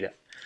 vida.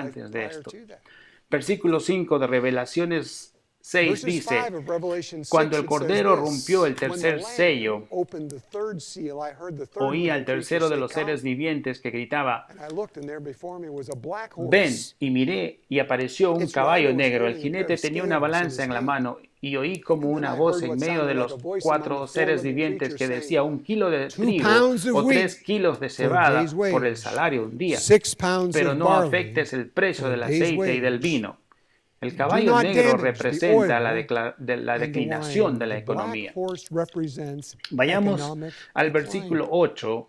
antes de prior esto. to that. Versículo 5 de Revelaciones 6 Verses dice, 5 of Revelation 6, cuando el it says Cordero this, rompió el "When the tercer Lamb sello, opened the third seal, I heard the third oí living al creature tercero de say, los Come. seres vivientes que gritaba, And I looked, and there before me was a black ven, horse. y miré, y apareció un Its caballo rider was negro. El carrying a pair jinete of tenía una scales in balanza his en la hand. mano, y oí como And then una I voz heard en what medio de sounded like los a voice cuatro among the four seres living vivientes que creatures decía, saying, 1 kilo de 2 trigo pounds of o 3 wheat kilos de for a cebada day's por el wage, salario un día, 6 pounds pero of no barley afectes el precio for a del day's aceite y del wage. vino. El Do caballo not negro damage the representa la, oil la and the declinación wine. de la The black economía. horse represents Vayamos economic al decline. versículo 8,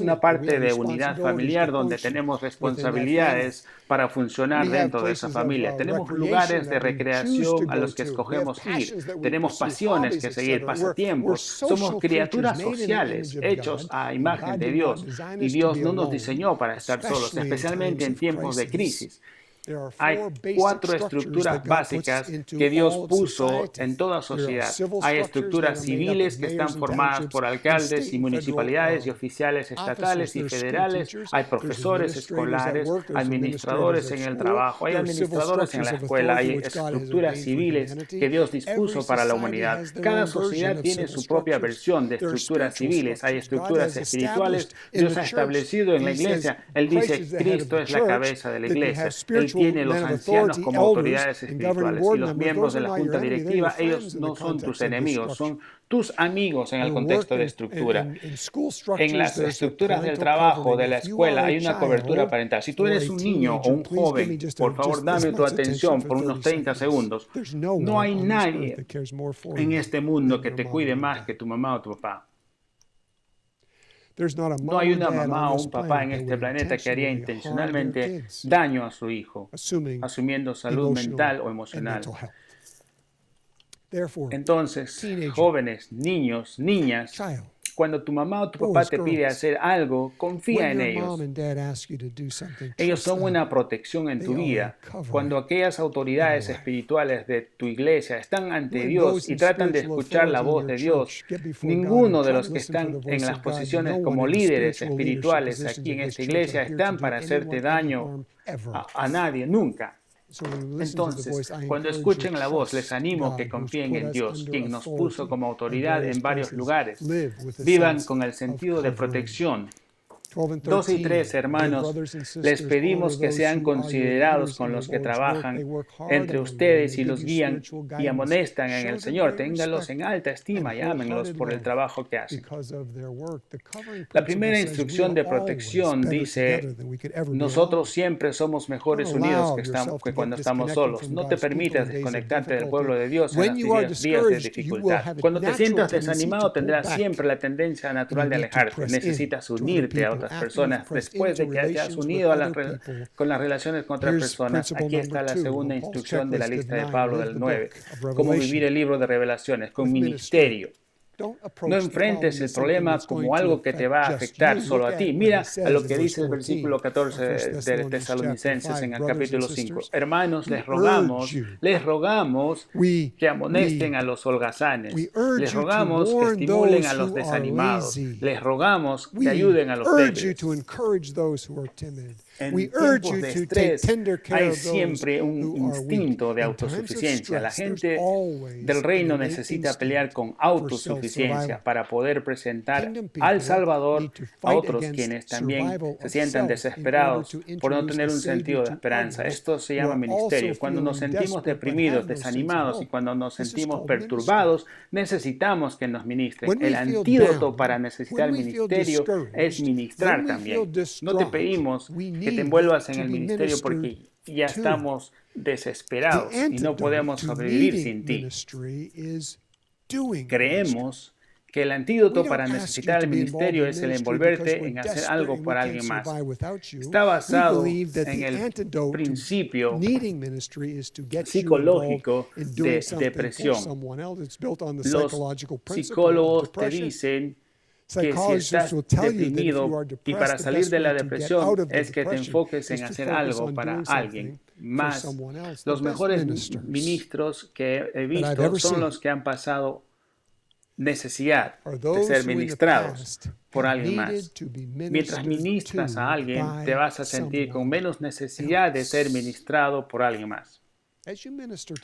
una unit, we parte have de unidad responsibilities familiar to donde function tenemos within that family. responsabilidades para funcionar We have dentro de esa places of familia. Tenemos recreation lugares de that we choose to recreación a go los que to. We have escogemos ir. passions that we Tenemos pursue, pasiones hobbies, que seguir, etc. We're pasatiempos. Somos social creatures criaturas made in the sociales, image of hechos God, a and imagen God de did not Dios. design Y us to Dios be no nos alone, diseñó para estar solos, especially in especialmente times en of tiempos de crisis. crisis. Hay 4 estructuras básicas que Dios puso en toda sociedad. Hay estructuras civiles que están formadas por alcaldes y municipalidades y oficiales estatales y federales. Hay profesores escolares, administradores en el trabajo, hay administradores en la escuela, hay estructuras civiles que Dios dispuso para la humanidad. Cada sociedad tiene su propia versión de estructuras civiles. Hay estructuras espirituales. Dios ha establecido en la iglesia. Él dice, Cristo es la cabeza de la iglesia. Él tiene los ancianos como autoridades espirituales y los miembros de la junta directiva. Ellos no son tus enemigos, son tus amigos en el contexto de estructura. En las estructuras del trabajo, de la escuela, hay una cobertura parental. Si tú eres un niño o un joven, por favor, dame tu atención por unos 30 segundos. No hay nadie en este mundo que te cuide más que tu mamá o tu papá. No hay una mamá o un papá en este planeta que haría intencionalmente daño a su hijo, asumiendo salud mental o emocional. Entonces, jóvenes, niños, niñas, cuando tu mamá o tu papá te pide hacer algo, confía en ellos. Ellos son una protección en tu vida. Cuando aquellas autoridades espirituales de tu iglesia están ante Dios y tratan de escuchar la voz de Dios, ninguno de los que están en las posiciones como líderes espirituales aquí en esta iglesia están para hacerte daño a nadie, nunca. Entonces, cuando escuchen la voz, les animo que confíen en Dios, quien nos puso como autoridad en varios lugares. Vivan con el sentido de protección. 2 y 3, hermanos, les pedimos que sean considerados con los que trabajan entre ustedes y los guían y amonestan en el Señor. Ténganlos en alta estima y ámenlos por el trabajo que hacen. La primera instrucción de protección dice, nosotros siempre somos mejores unidos que cuando estamos solos. No te permitas desconectarte del pueblo de Dios en los días de dificultad. Cuando te sientas desanimado, tendrás siempre la tendencia natural de alejarte. Necesitas unirte a otras personas. Después de que te has unido con las relaciones con otras personas, aquí está la segunda instrucción de la lista de Pablo del 9. Cómo vivir el libro de Revelaciones con ministerio. No enfrentes el problema como algo que te va a afectar solo a ti. Mira a lo que dice el versículo 14 de Tesalonicenses en el capítulo 5. Hermanos, les rogamos que amonesten a los holgazanes. Les rogamos que estimulen a los desanimados. Les rogamos que ayuden a los débiles. En tiempos de estrés hay siempre un instinto de autosuficiencia. La gente del reino necesita pelear con autosuficiencia para poder presentar al Salvador a otros quienes también se sientan desesperados por no tener un sentido de esperanza. Esto se llama ministerio. Cuando nos sentimos deprimidos, desanimados y cuando nos sentimos perturbados, necesitamos que nos ministren. El antídoto para necesitar ministerio es ministrar también. No te pedimos que te envuelvas en el ministerio porque ya estamos desesperados y no podemos sobrevivir sin ti. Creemos que el antídoto para necesitar el ministerio es el envolverte en hacer algo para alguien más. Está basado en el principio psicológico de depresión. Los psicólogos te dicen que si estás deprimido y para salir de la depresión es que te enfoques en hacer algo para alguien más. Los mejores ministros que he visto son los que han pasado necesidad de ser ministrados por alguien más. Mientras ministras a alguien, te vas a sentir con menos necesidad de ser ministrado por alguien más.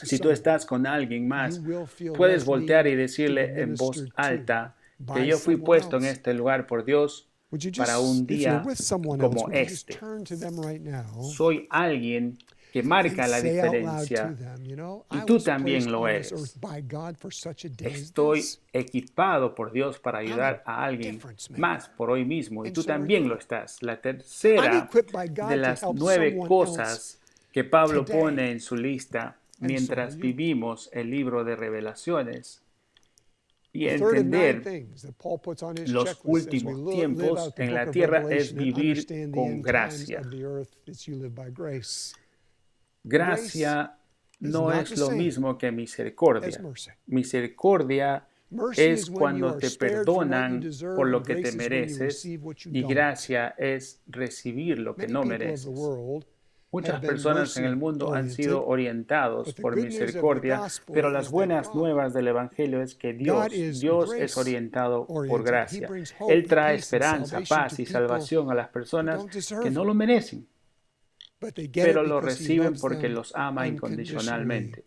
Si tú estás con alguien más, puedes voltear y decirle en voz alta que yo fui puesto en este lugar por Dios para un día como este. Soy alguien que marca la diferencia y tú también lo eres. Estoy equipado por Dios para ayudar a alguien más por hoy mismo y tú también lo estás. La tercera de las 9 cosas que Pablo pone en su lista mientras vivimos el libro de Revelaciones y entender los últimos tiempos en la tierra es vivir con gracia. Gracia no es lo mismo que misericordia. Misericordia es cuando te perdonan por lo que te mereces y gracia es recibir lo que no mereces. Muchas personas en el mundo han sido orientados por misericordia, pero las buenas nuevas del Evangelio es que Dios es orientado por gracia. Él trae esperanza, paz y salvación a las personas que no lo merecen, pero lo reciben porque los ama incondicionalmente.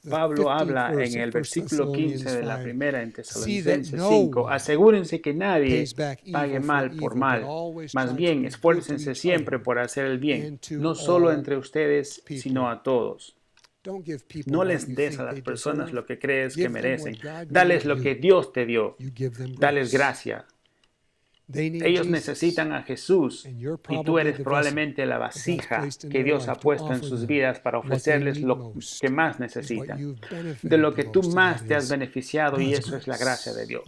Pablo habla en el versículo 15 de la primera en Tesalonicenses 5, asegúrense que nadie pague mal por mal, más bien esfuércense siempre por hacer el bien, no solo entre ustedes, sino a todos. No les des a las personas lo que crees que merecen, dales lo que Dios te dio, dales gracia. Ellos necesitan a Jesús y tú eres probablemente la vasija que Dios ha puesto en sus vidas para ofrecerles lo que más necesitan, de lo que tú más te has beneficiado, y eso es la gracia de Dios.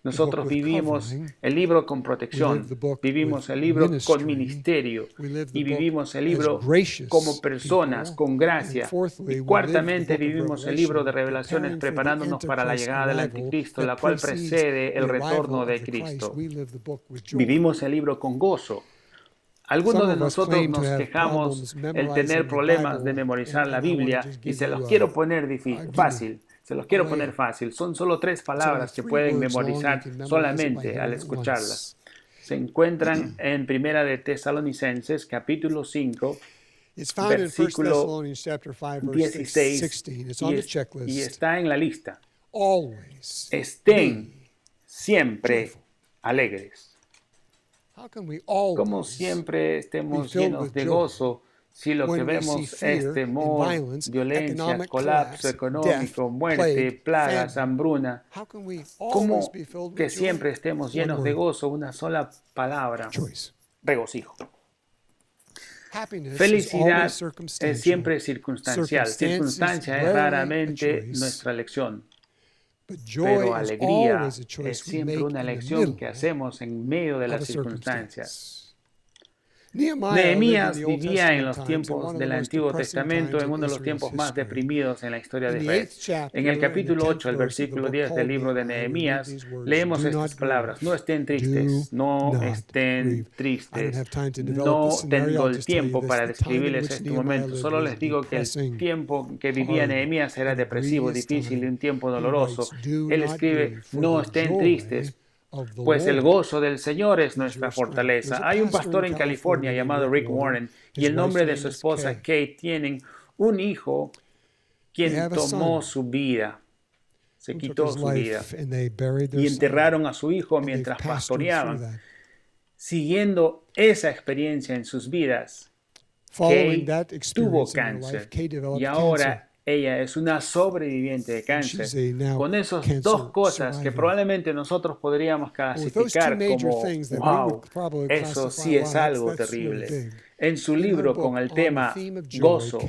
Nosotros vivimos el libro con protección, vivimos el libro con ministerio y vivimos el libro como personas con gracia. Y cuartamente vivimos el libro de revelaciones preparándonos para la llegada del Anticristo, la cual precede el retorno de Cristo. Vivimos el libro con gozo. Algunos de nosotros nos quejamos el tener problemas de memorizar la Biblia y se los quiero poner fácil. Se los quiero poner fácil. Son solo 3 palabras que pueden memorizar solamente al escucharlas. Se encuentran en Primera de Tesalonicenses, capítulo 5, versículo 16, y está en la lista. Estén siempre alegres. ¿Cómo siempre estemos llenos de gozo si lo que vemos es temor, violencia, colapso económico, muerte, plagas, hambruna? ¿Cómo que siempre estemos llenos de gozo? Una sola palabra: regocijo. Felicidad es siempre circunstancial. Circunstancia es raramente nuestra elección. Pero alegría es siempre una elección que hacemos en medio de las circunstancias. Nehemías vivía en los tiempos del Antiguo Testamento, en uno de los tiempos más deprimidos en la historia de Israel. En el capítulo 8, el versículo 10 del libro de Nehemías, leemos estas palabras: no estén tristes, no estén tristes. No tengo el tiempo para describirles este momento, solo les digo que el tiempo que vivía Nehemías era depresivo, difícil y un tiempo doloroso. Él escribe: no estén tristes, pues el gozo del Señor es nuestra fortaleza. Hay un pastor en California llamado Rick Warren y el nombre de su esposa Kate tienen un hijo quien tomó su vida, se quitó su vida y enterraron a su hijo mientras pastoreaban. Siguiendo esa experiencia en sus vidas, Kate tuvo cáncer y ahora ella es una sobreviviente de cáncer, con esas 2 cosas que probablemente nosotros podríamos clasificar como wow, eso sí es algo terrible. En su libro con el tema Gozo,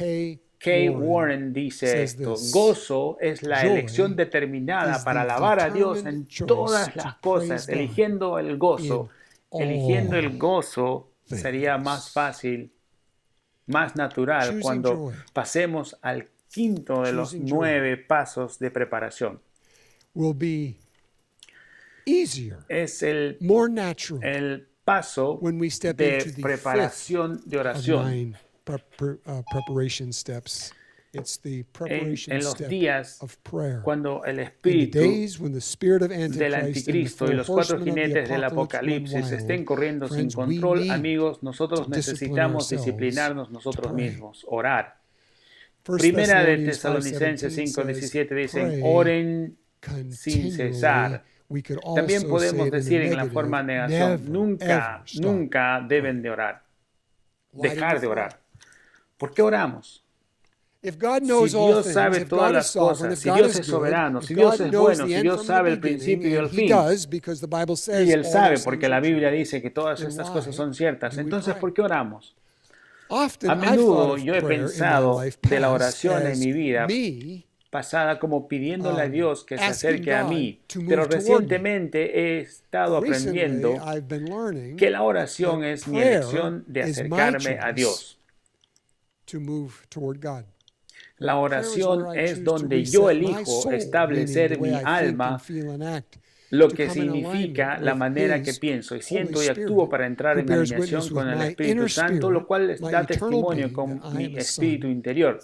Kay Warren dice esto: gozo es la elección determinada para alabar a Dios en todas las cosas, eligiendo el gozo. Eligiendo el gozo sería más fácil, más natural cuando pasemos al quinto de los 9 pasos de preparación. Es el paso de preparación de oración. En los días cuando el espíritu del anticristo y los 4 jinetes del apocalipsis estén corriendo sin control, amigos, nosotros necesitamos disciplinarnos nosotros mismos, orar. Primera de Tesalonicenses 5:17 dicen: oren sin cesar. También podemos decir en la forma negación: nunca deben de orar, dejar de orar. ¿Por qué oramos? Si Dios sabe todas las cosas, si Dios es soberano, si Dios es bueno, si Dios sabe el principio y el fin, y Él sabe porque la Biblia dice que todas estas cosas son ciertas, entonces ¿por qué oramos? A menudo yo he pensado de la oración en mi vida pasada como pidiéndole a Dios que se acerque a mí, pero recientemente he estado aprendiendo que la oración es mi elección de acercarme a Dios. La oración es donde yo elijo establecer mi alma lo que significa la manera que pienso y siento y actúo para entrar en alineación con el Espíritu Santo, lo cual da testimonio con mi espíritu interior,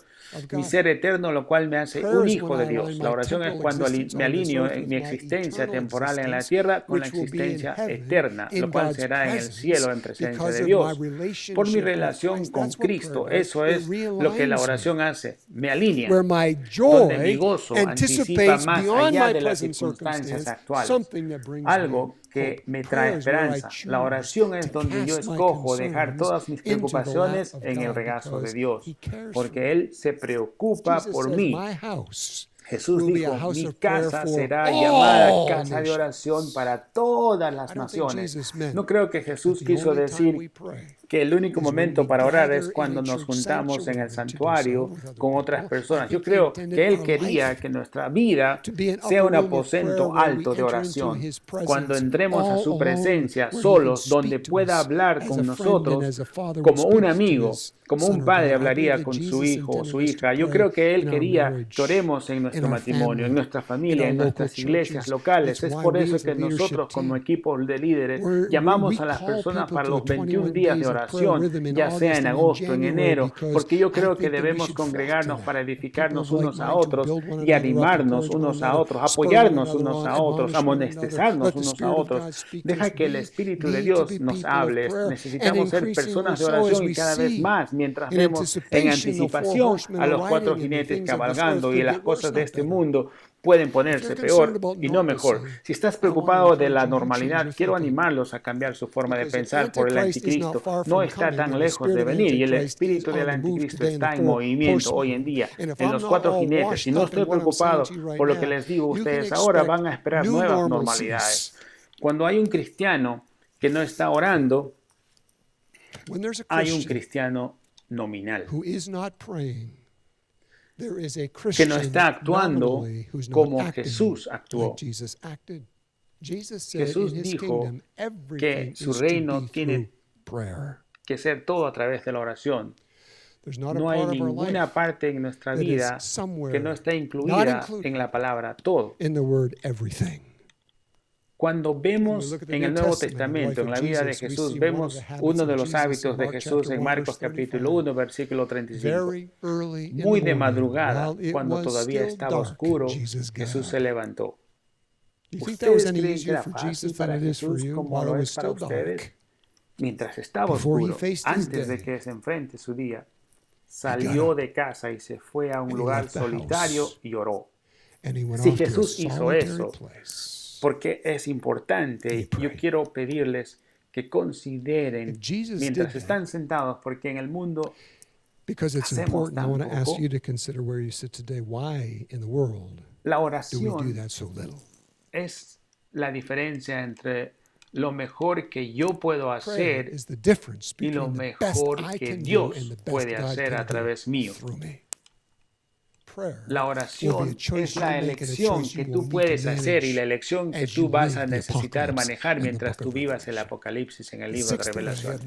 mi ser eterno, lo cual me hace un hijo de Dios. La oración es cuando me alineo en mi existencia temporal en la tierra con la existencia eterna, lo cual será en el cielo en presencia de Dios. Por mi relación con Cristo, eso es lo que la oración hace, me alinea, donde mi gozo anticipa más allá de las circunstancias actuales, algo que me trae esperanza. La oración es donde yo escojo dejar todas mis preocupaciones en el regazo de Dios, porque Él se preocupa por mí. Jesús dijo, mi casa será llamada casa de oración para todas las naciones. No creo que Jesús quiso decir que el único momento para orar es cuando nos juntamos en el santuario con otras personas. Yo creo que Él quería que nuestra vida sea un aposento alto de oración. Cuando entremos a su presencia solos, donde pueda hablar con nosotros como un amigo, como un padre hablaría con su hijo o su hija. Yo creo que Él quería que oremos en nuestro matrimonio, en nuestra familia, en nuestras iglesias locales. Es por eso que nosotros como equipo de líderes llamamos a las personas para los 21 días de oración, ya sea en agosto, en enero, porque yo creo que debemos congregarnos para edificarnos unos a otros y animarnos unos a otros, apoyarnos unos a otros, amonestizarnos unos a otros. Deja que el Espíritu de Dios nos hable. Necesitamos ser personas de oración y cada vez más, mientras vemos en anticipación a los 4 jinetes cabalgando y las cosas de este mundo pueden ponerse peor y no mejor. Si estás preocupado de la normalidad, quiero animarlos a cambiar su forma de pensar por el anticristo. No está tan lejos de venir y el espíritu del anticristo está en movimiento hoy en día, en los 4 jinetes. Si no estoy preocupado por lo que les digo, ustedes ahora van a esperar nuevas normalidades. Cuando hay un cristiano que no está orando, hay un cristiano nominal, que no está actuando como Jesús actuó. Jesús dijo que su reino tiene que ser todo a través de la oración. No hay ninguna parte en nuestra vida que no esté incluida en la palabra todo. Cuando vemos en el Nuevo Testamento, en la vida de Jesús, vemos uno de los hábitos de Jesús en Marcos capítulo 1, versículo 35. Muy de madrugada, cuando todavía estaba oscuro, Jesús se levantó. ¿Ustedes creen que era fácil para Jesús como lo es para ustedes? Mientras estaba oscuro, antes de que se enfrente su día, salió de casa y se fue a un lugar solitario y oró. Si Jesús hizo eso, porque es importante, yo quiero pedirles que consideren mientras están sentados, porque en el mundo hacemos tan poco. La oración es la diferencia entre lo mejor que yo puedo hacer y lo mejor que Dios puede hacer a través mío. La oración es la elección que tú puedes hacer y la elección que tú vas a necesitar manejar mientras tú vivas el Apocalipsis en el libro de Revelaciones.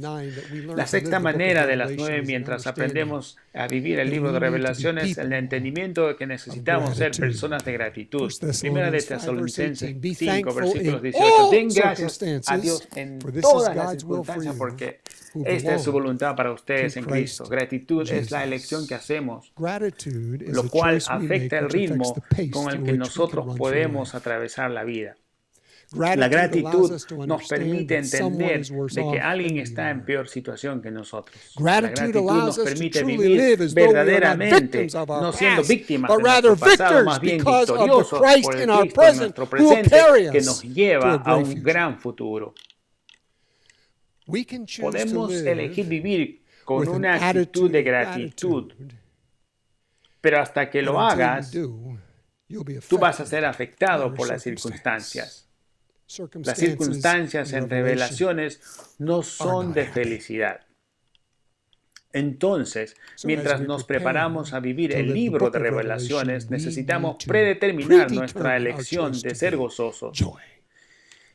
La sexta manera de las 9 mientras aprendemos a vivir el libro de Revelaciones es el entendimiento de que necesitamos ser personas de gratitud. Primera de Tesalonicenses 5, versículos 18. Den gracias a Dios en todas las circunstancias porque esta es su voluntad para ustedes en Cristo. Gratitud es la elección que hacemos, lo cual afecta el ritmo con el que nosotros podemos atravesar la vida. La gratitud nos permite entender de que alguien está en peor situación que nosotros. La gratitud nos permite vivir verdaderamente, no siendo víctimas de nuestro pasado, más bien victoriosos por el Cristo en nuestro presente que nos lleva a un gran futuro. Podemos elegir vivir con una actitud de gratitud, pero hasta que lo hagas, tú vas a ser afectado por las circunstancias. Las circunstancias en Revelaciones no son de felicidad. Entonces, mientras nos preparamos a vivir el libro de Revelaciones, necesitamos predeterminar nuestra elección de ser gozosos.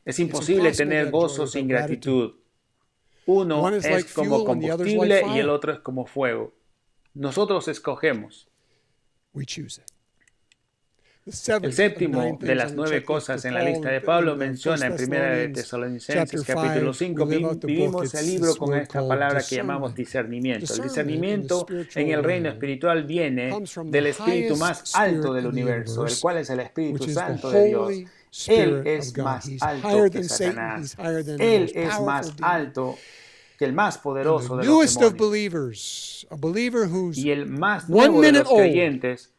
Es imposible tener gozo sin gratitud. Uno es como combustible y el otro es como fuego. Nosotros escogemos. El séptimo de las 9 cosas en la lista de Pablo menciona en 1 de Tesalonicenses capítulo 5, vivimos el libro con esta palabra que llamamos discernimiento. El discernimiento en el reino espiritual viene del espíritu más alto del universo, el cual es el Espíritu Santo de Dios. Él es más alto que Satanás. Él es más alto que el más poderoso de los demonios. Y el más nuevo de los creyentes,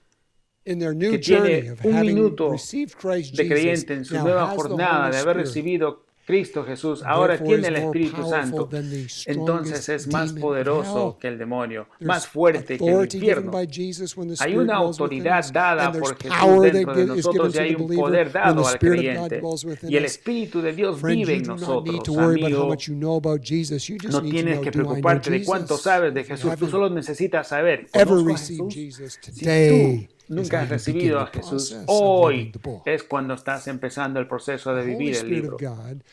que tiene un minuto de creyente en su nueva jornada de haber recibido Cristo Jesús, ahora tiene el Espíritu Santo, entonces es más poderoso que el demonio, más fuerte que el infierno. Hay una autoridad dada por Jesús dentro de nosotros y hay un poder dado al creyente. Y el Espíritu de Dios vive en nosotros. Amigo, no tienes que preocuparte de cuánto sabes de Jesús, tú solo necesitas saber. ¿Conozco a Jesús? Si tú nunca has recibido a Jesús, hoy es cuando estás empezando el proceso de vivir el libro.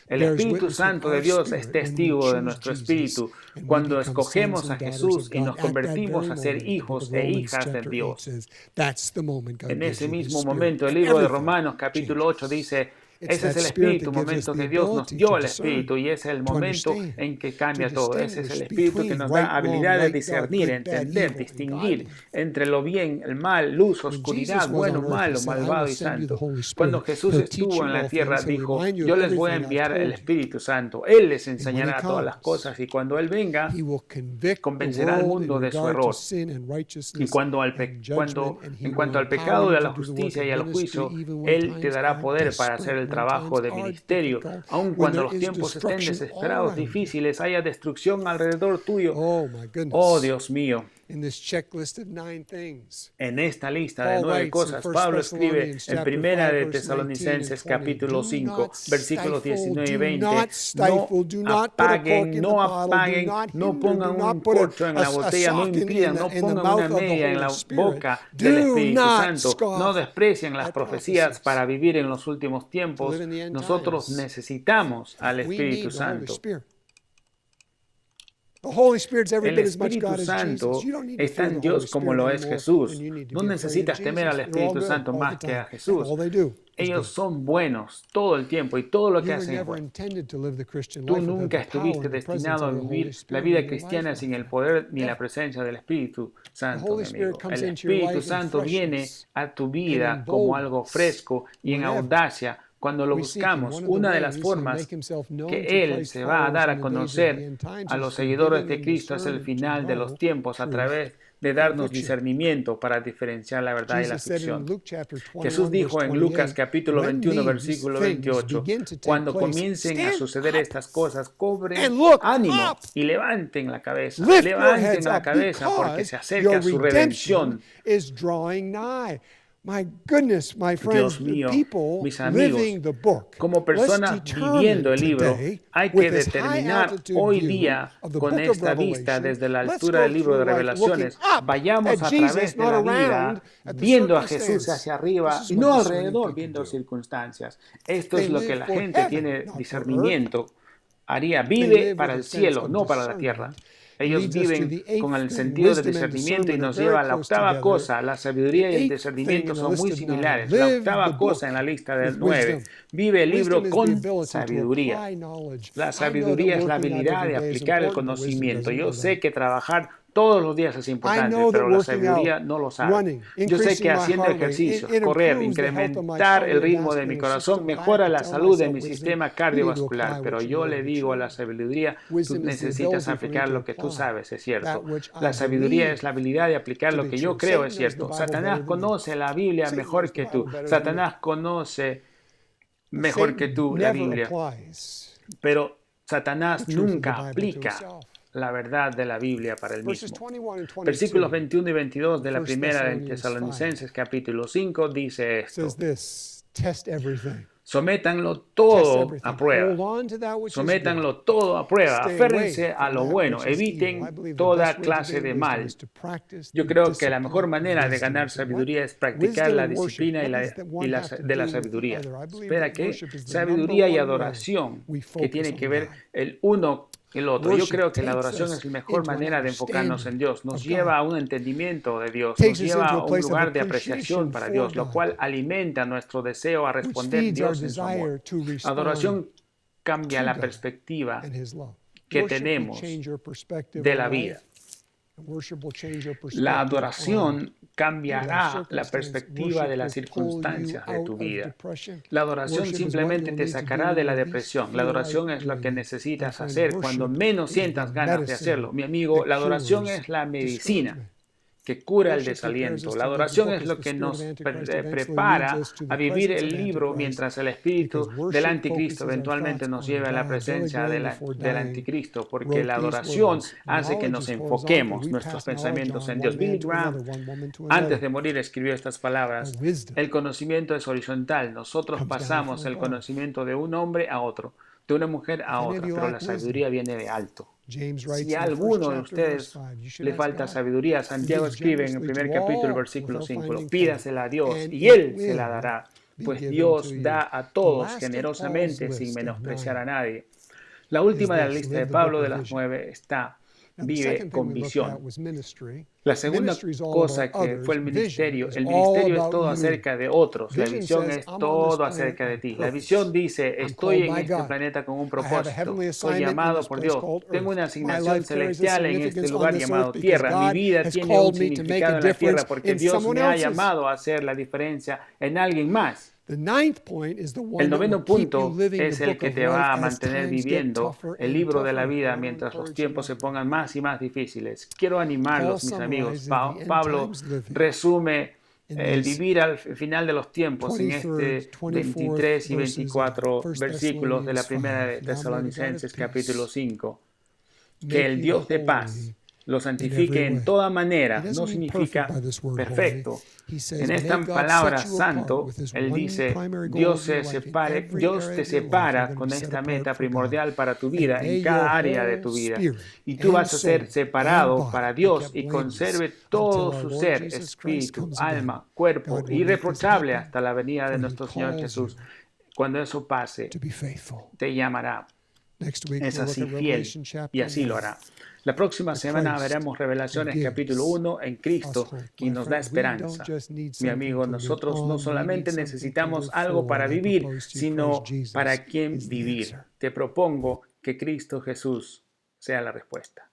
El Espíritu Santo de Dios es testigo de nuestro espíritu cuando escogemos a Jesús y nos convertimos a ser hijos e hijas de Dios. En ese mismo momento, el libro de Romanos capítulo 8 dice: ese es el espíritu, momento que Dios nos dio el espíritu, y ese es el momento en que cambia todo. Ese es el espíritu que nos da habilidad de discernir, entender, distinguir entre lo bien, el mal, luz, oscuridad, bueno, malo, malvado y santo. Cuando Jesús estuvo en la tierra, dijo: yo les voy a enviar el Espíritu Santo. Él les enseñará todas las cosas, y cuando Él venga, convencerá al mundo de su error. Y en cuanto al pecado, y a la justicia y al juicio, Él te dará poder para hacer el trabajo de ministerio. Aun cuando los tiempos estén desesperados, difíciles, haya destrucción alrededor tuyo. Oh, Dios mío. En esta lista de 9 cosas, Pablo escribe en 1 de Tesalonicenses capítulo 5, versículos 19 y 20, no apaguen, no pongan un corcho en la botella, no impidan, no pongan una media en la boca del Espíritu Santo, no desprecien las profecías para vivir en los últimos tiempos. Nosotros necesitamos al Espíritu Santo. El Espíritu Santo está en Dios como lo es Jesús. No necesitas temer al Espíritu Santo más que a Jesús. Ellos son buenos todo el tiempo y todo lo que hacen es bueno. Tú nunca estuviste destinado a vivir la vida cristiana sin el poder ni la presencia del Espíritu Santo, mi amigo. El Espíritu Santo viene a tu vida como algo fresco y en audacia. Cuando lo buscamos, una de las formas que Él se va a dar a conocer a los seguidores de Cristo es el final de los tiempos a través de darnos discernimiento para diferenciar la verdad y la ficción. Jesús dijo en Lucas capítulo 21, versículo 28, cuando comiencen a suceder estas cosas, cobren ánimo y levanten la cabeza porque se acerca su redención. Dios mío, mis amigos, como personas viviendo el libro, hay que determinar hoy día con esta vista desde la altura del libro de Revelaciones, vayamos a través de la vida viendo a Jesús hacia arriba y no alrededor viendo circunstancias. Esto es lo que la gente tiene discernimiento. Vive para el cielo, no para la tierra. Ellos viven con el sentido de discernimiento y nos lleva a la octava cosa. La sabiduría y el discernimiento son muy similares. La octava cosa en la lista del 9. Vive el libro con sabiduría. La sabiduría es la habilidad de aplicar el conocimiento. Yo sé que trabajar todos los días es importante, pero la sabiduría no lo sabe. Yo sé que haciendo ejercicios, correr, incrementar el ritmo de mi corazón mejora la salud de mi sistema cardiovascular, pero yo le digo a la sabiduría, tú necesitas aplicar lo que tú sabes, es cierto. La sabiduría es la habilidad de aplicar lo que yo creo es cierto. Satanás conoce la Biblia mejor que tú. Satanás conoce mejor que tú la Biblia, pero Satanás nunca aplica la verdad de la Biblia para el mismo. Versículos 21 y 22 de la primera de Tesalonicenses capítulo 5 dice esto: sométanlo todo a prueba. Sométanlo todo a prueba. Aférrense a lo bueno. Eviten toda clase de mal. Yo creo que la mejor manera de ganar sabiduría es practicar la disciplina de la sabiduría. Espera, ¿qué? Sabiduría y adoración, que tiene que ver el uno el otro. Yo creo que la adoración es la mejor manera de enfocarnos en Dios. Nos lleva a un entendimiento de Dios, nos lleva a un lugar de apreciación para Dios, lo cual alimenta nuestro deseo a responder a Dios en su amor. La adoración cambia la perspectiva que tenemos de la vida. La adoración cambiará la perspectiva de las circunstancias de tu vida. La adoración simplemente te sacará de la depresión. La adoración es lo que necesitas hacer cuando menos sientas ganas de hacerlo. Mi amigo, la adoración es la medicina que cura el desaliento. La adoración es lo que nos prepara a vivir el libro mientras el espíritu del anticristo eventualmente nos lleve a la presencia del anticristo, porque la adoración hace que nos enfoquemos nuestros pensamientos en Dios. Billy Graham, antes de morir, escribió estas palabras: el conocimiento es horizontal. Nosotros pasamos el conocimiento de un hombre a otro, de una mujer a otra, pero la sabiduría viene de alto. Si a alguno de ustedes le falta sabiduría, Santiago escribe en el primer capítulo, versículo 5, pídasela a Dios y Él se la dará, pues Dios da a todos generosamente sin menospreciar a nadie. La última de la lista de Pablo, de las 9, está: vive con visión. La segunda cosa que fue el ministerio es todo acerca de otros. La visión es todo acerca de ti. La visión dice: estoy en este planeta con un propósito, soy llamado por Dios, tengo una asignación celestial en este lugar llamado tierra. Mi vida tiene un significado en la tierra porque Dios me ha llamado a hacer la diferencia en alguien más. El noveno punto es el que te va a mantener viviendo el libro de la vida mientras los tiempos se pongan más y más difíciles. Quiero animarlos, mis amigos. Pablo resume el vivir al final de los tiempos en este 23 y 24 versículos de la primera de Tesalonicenses capítulo 5. Que el Dios de paz lo santifique en toda manera. No significa perfecto. En esta palabra santo, él dice: Dios te separa con esta meta primordial para tu vida en cada área de tu vida. Y tú vas a ser separado para Dios y conserve todo su ser, espíritu, alma, cuerpo, irreprochable hasta la venida de nuestro Señor Jesús. Cuando eso pase, te llamará. Es así fiel y así lo hará. La próxima semana veremos Revelaciones capítulo 1 en Cristo, quien nos da esperanza. Mi amigo, nosotros no solamente necesitamos algo para vivir, sino para quién vivir. Te propongo que Cristo Jesús sea la respuesta.